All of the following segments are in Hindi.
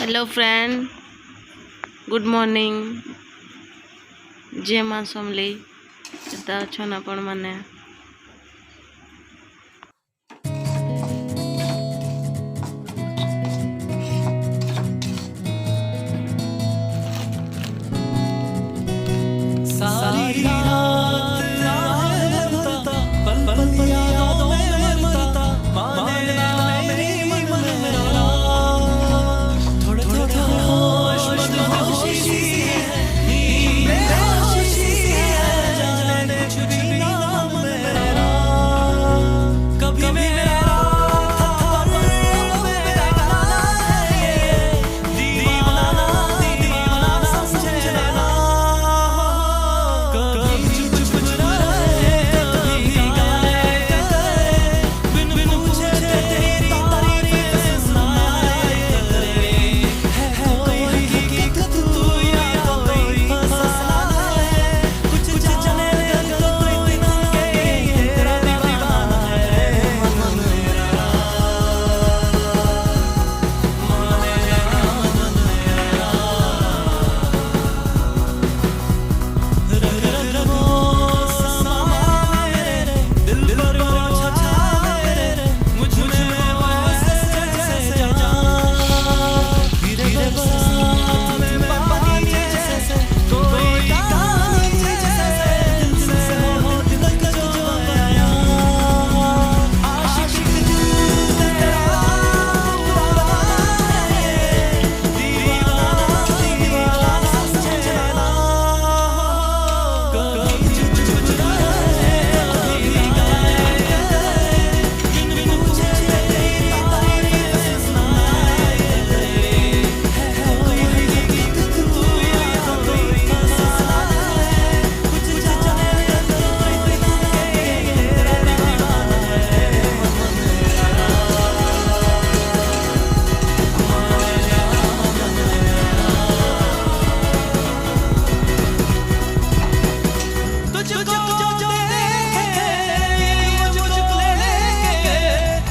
Hello friend, good morning. जय माँ समलेई। केता अछन आपण माने? सारी रात आहे मरता, पल पल यादों में मरता, मानना मेरी मन मेरा। थोड़ा थोड़ा होश मदहोशी सी है, नींद बेहोशी सी है, जाने कुछ भी नाम मेरा। कभी मेरा था पर मेरा गाना है ये, दीवाना दीवाना समझे ना।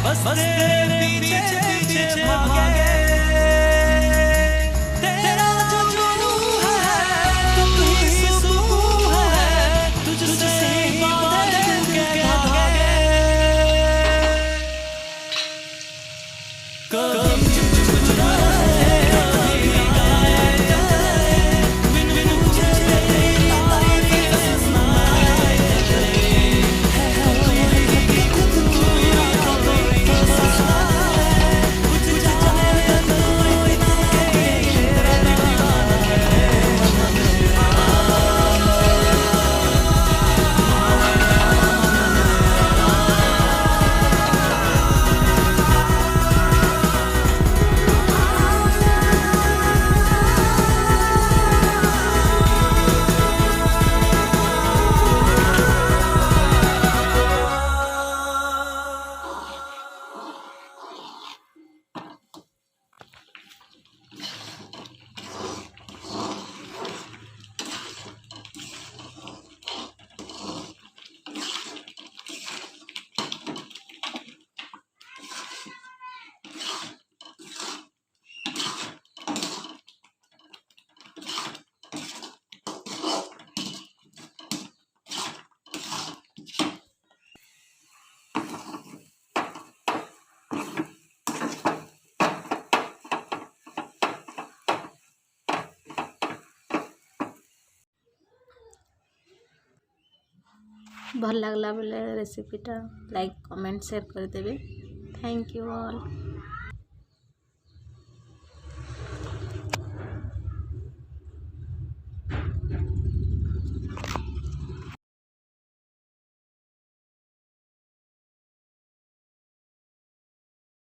बस तेरे पीछे पीछे भागे, तेरा जो रूह है तू ही सुकून है, तुझसे ही बांधे के धागे। कभी चुप रहे, कभी गाए, बिन बिन पूछे तेरी तारीफ सुनाए। है कोई तू या कोई फसाना है, कुछ जाने कोई ना के तेरा दीवाना है मन मेरा। भल लगला बेले रेसिपीटा लाइक कमेंट शेयर करदेवे। Thank you all.